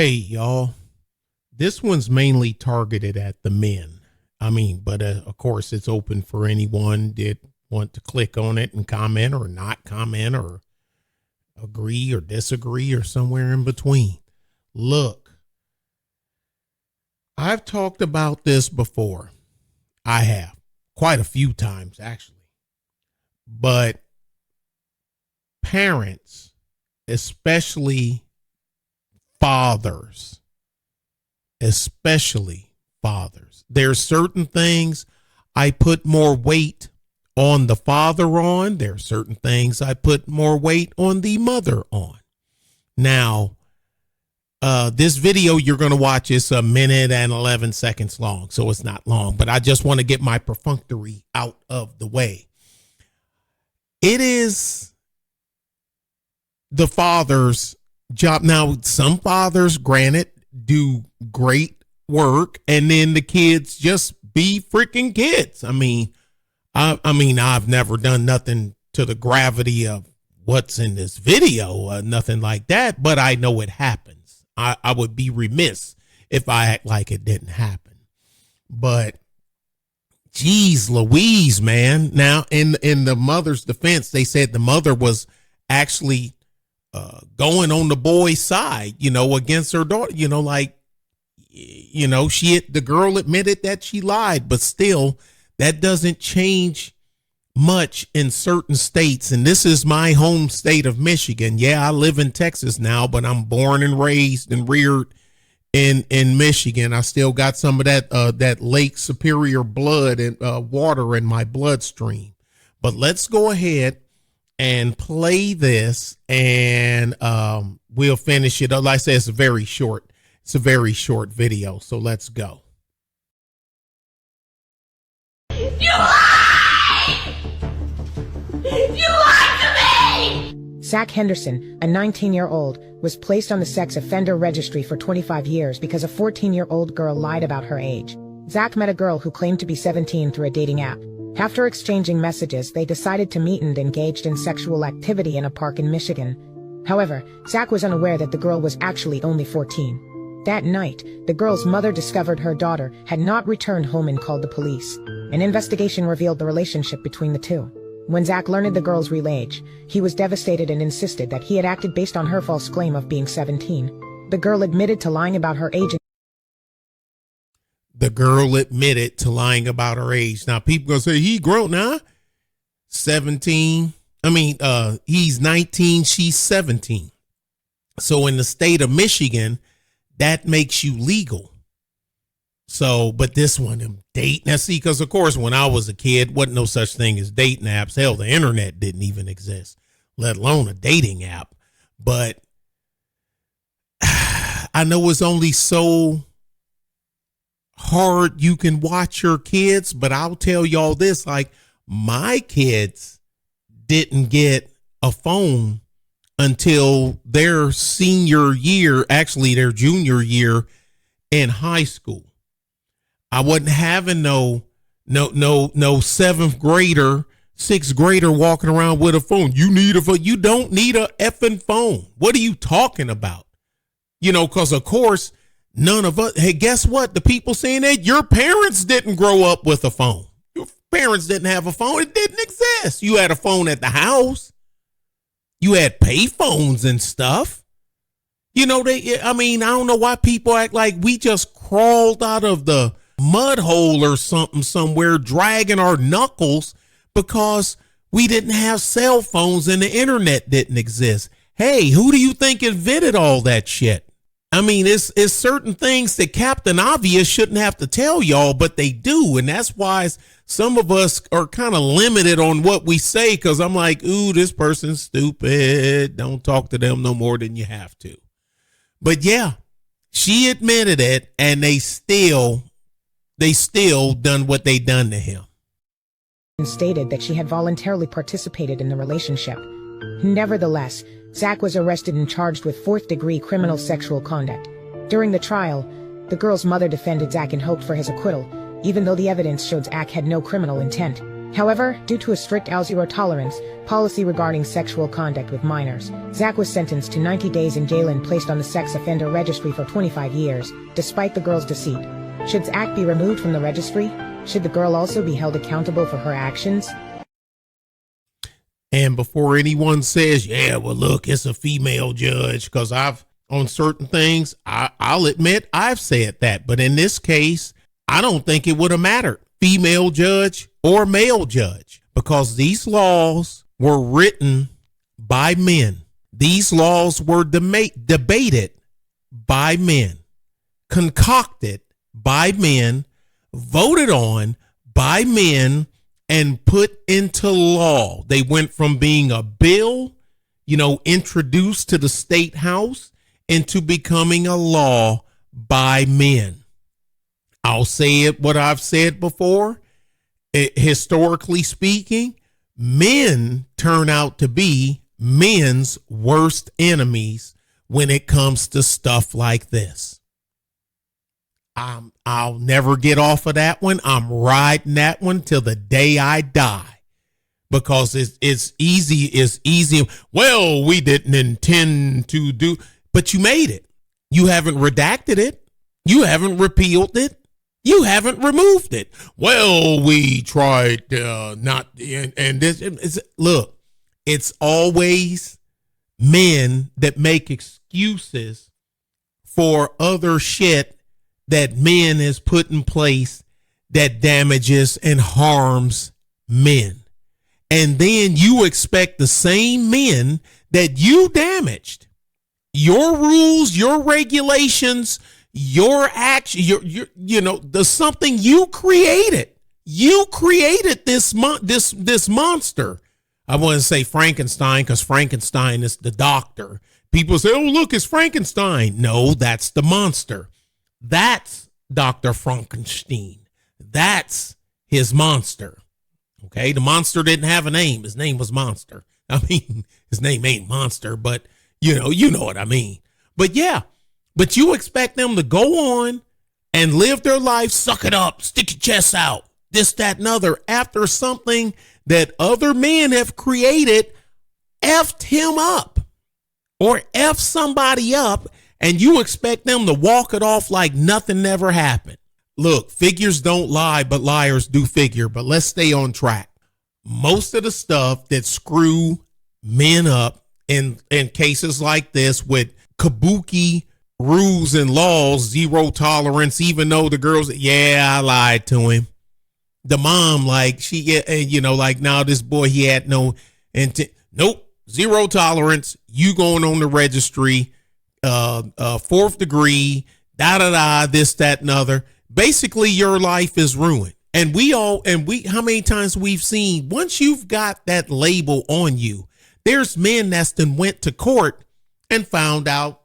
Hey, y'all. This one's mainly targeted at the men. But of course, it's open for anyone that want to click on it and comment or not comment or agree or disagree or somewhere in between. Look, I've talked about this before. I have quite a few times, actually. But parents, especially fathers, there's certain things I put more weight on the father on. There are certain things I put more weight on the mother on. Now, this video you're going to watch is 1 minute and 11 seconds long, so it's not long, but I just want to get my perfunctory out of the way. It is the father's job. Now, some fathers, granted, do great work, and then the kids just be freaking kids. I've never done nothing to the gravity of what's in this video, nothing like that, but I know it happens. I would be remiss if I act like it didn't happen. But geez Louise, man. Now, in the mother's defense, they said the mother was actually going on the boy's side, against her daughter, the girl admitted that she lied, but still that doesn't change much in certain states. And this is my home state of Michigan. Yeah, I live in Texas now, but I'm born and raised and reared in Michigan. I still got some of that Lake Superior blood and water in my bloodstream. But let's go ahead and play this, and we'll finish it. Like I said, it's a very short video, so let's go. You lied! You lied to me! Zach Henderson, a 19-year-old, was placed on the sex offender registry for 25 years because a 14-year-old girl lied about her age. Zach met a girl who claimed to be 17 through a dating app. After exchanging messages, they decided to meet and engaged in sexual activity in a park in Michigan. However, Zach was unaware that the girl was actually only 14. That night, the girl's mother discovered her daughter had not returned home and called the police. An investigation revealed the relationship between the two. When Zach learned the girl's real age, he was devastated and insisted that he had acted based on her false claim of being 17. The girl admitted to lying about her age. The girl admitted to lying about her age. Now, people gonna say he grown now. 17. He's 19. She's 17. So in the state of Michigan, that makes you legal. So, but this one, them date. Now, see, because of course, when I was a kid, wasn't no such thing as dating apps. Hell, the internet didn't even exist, let alone a dating app. But I know it's only so hard you can watch your kids, but I'll tell y'all this, like my kids didn't get a phone until their senior year, actually their junior year in high school. I wasn't having no 7th grader, 6th grader walking around with a phone. You need a phone. You don't need a effing phone. What are you talking about? Because of course, none of us, hey, guess what? The people saying that your parents didn't grow up with a phone. Your parents didn't have a phone. It didn't exist. You had a phone at the house. You had pay phones and stuff. I don't know why people act like we just crawled out of the mud hole or something somewhere, dragging our knuckles because we didn't have cell phones and the internet didn't exist. Hey, who do you think invented all that shit? It's certain things that Captain Obvious shouldn't have to tell y'all, but they do. And that's why some of us are kind of limited on what we say, because I'm like, ooh, this person's stupid. Don't talk to them no more than you have to. But yeah, she admitted it, and they still done what they done to him. And stated that she had voluntarily participated in the relationship. Nevertheless, Zach was arrested and charged with 4th-degree criminal sexual conduct. During the trial, the girl's mother defended Zach and hoped for his acquittal, even though the evidence showed Zach had no criminal intent. However, due to a strict zero tolerance policy regarding sexual conduct with minors, Zach was sentenced to 90 days in jail and placed on the sex offender registry for 25 years, despite the girl's deceit. Should Zach be removed from the registry? Should the girl also be held accountable for her actions? And before anyone says, yeah, well, look, it's a female judge, because on certain things, I'll admit I've said that. But in this case, I don't think it would have mattered, female judge or male judge, because these laws were written by men. These laws were debated by men, concocted by men, voted on by men, and put into law. They went from being a bill, introduced to the state house, into becoming a law by men. I'll say it what I've said before. Historically speaking, men turn out to be men's worst enemies when it comes to stuff like this. I'll never get off of that one. I'm riding that one till the day I die, because it's easy. It's easy. Well, we didn't intend to do, but you made it. You haven't redacted it. You haven't repealed it. You haven't removed it. Well, we tried not, and this. Look, it's always men that make excuses for other shit that men has put in place that damages and harms men. And then you expect the same men that you damaged, your rules, your regulations, your action, the something you created. You created this monster. I want to say Frankenstein, because Frankenstein is the doctor. People say, oh, look, it's Frankenstein. No, that's the monster. That's Dr. Frankenstein. That's his monster. Okay, the monster didn't have a name. His name was Monster. I mean, his name ain't Monster, but you know what I mean. But yeah, but you expect them to go on and live their life, suck it up, stick your chest out, this, that, and other, after something that other men have created effed him up or effed somebody up, and you expect them to walk it off like nothing never happened. Look, figures don't lie, but liars do figure. But let's stay on track. Most of the stuff that screw men up in cases like this with kabuki rules and laws, zero tolerance, even though the girls, I lied to him. The mom, now this boy, he had no intent. Nope, zero tolerance. You going on the registry. Fourth degree, this, that, and other. Basically, your life is ruined. And how many times we've seen, once you've got that label on you, there's men that went to court and found out,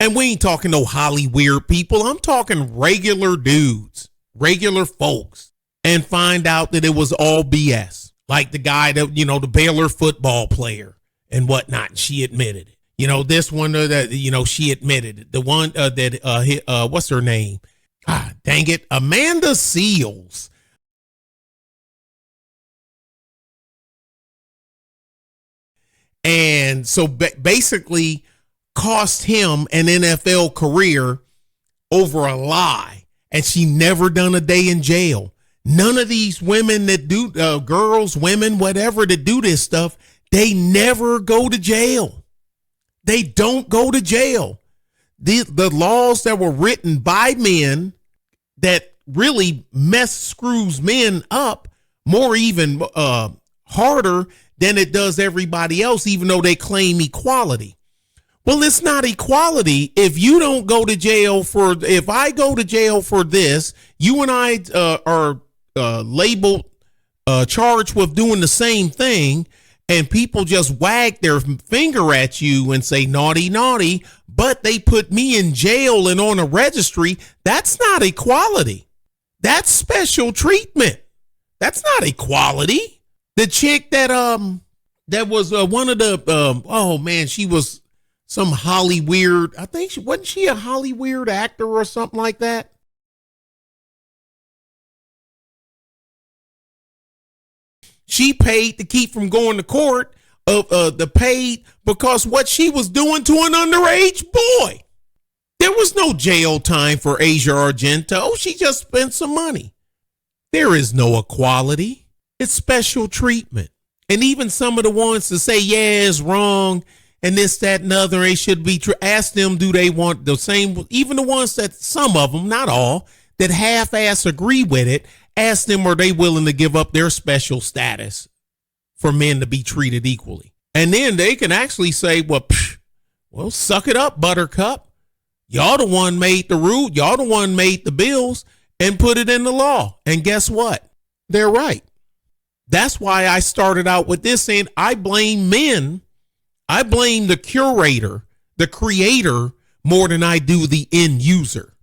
and we ain't talking no Hollywood people. I'm talking regular dudes, regular folks, and find out that it was all BS. Like the guy that, the Baylor football player and whatnot. And she admitted it. This one that, she admitted it. The one what's her name? Dang it. Amanda Seals. And so basically cost him an NFL career over a lie. And she never done a day in jail. None of these women that do, girls, women, whatever, that do this stuff, they never go to jail. They don't go to jail. The laws that were written by men that really screws men up more even harder than it does everybody else, even though they claim equality. Well, it's not equality. If you don't go to jail if I go to jail for this, you and I are labeled, charged with doing the same thing, and people just wag their finger at you and say naughty, naughty, but they put me in jail and on a registry. That's not equality. That's special treatment. That's not equality. The chick that was one of the she was some Hollywood. I think wasn't she a Hollywood actor or something like that? She paid to keep from going to court of the paid because what she was doing to an underage boy. There was no jail time for Asia Argento. She just spent some money. There is no equality. It's special treatment. And even some of the ones that say, yeah, it's wrong and this, that, and other, they should be, ask them, do they want the same? Even the ones that, some of them, not all, that half-ass agree with it, ask them, are they willing to give up their special status for men to be treated equally? And then they can actually say, well, suck it up, Buttercup. Y'all the one made the rule. Y'all the one made the bills and put it in the law. And guess what? They're right. That's why I started out with this saying I blame men. I blame the curator, the creator, more than I do the end user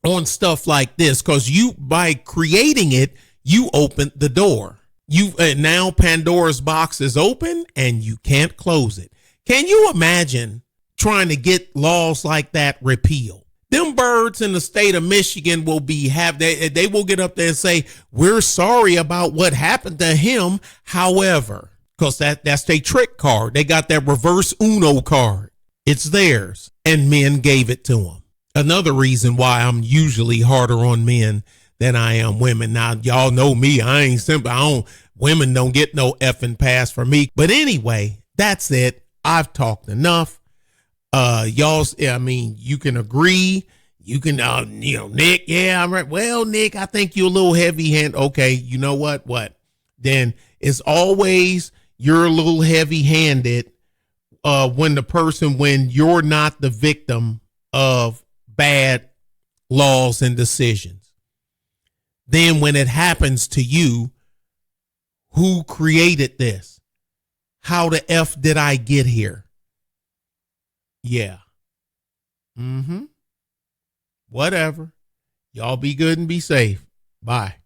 on stuff like this. Because you, by creating it, you opened the door. Now Pandora's box is open and you can't close it. Can you imagine trying to get laws like that repealed? Them birds in the state of Michigan will they will get up there and say, we're sorry about what happened to him. However, because that's their trick card. They got that reverse Uno card. It's theirs. And men gave it to them. Another reason why I'm usually harder on men than I am women. Now, y'all know me. I ain't simple. Women don't get no effing pass for me. But anyway, that's it. I've talked enough. You can agree. You can, Nick, yeah, I'm right. Well, Nick, I think you're a little heavy handed. Okay. You know what? Then it's always you're a little heavy handed, when you're not the victim of bad laws and decisions. Then when it happens to you, who created this? How the F did I get here? Yeah. Whatever. Y'all be good and be safe. Bye.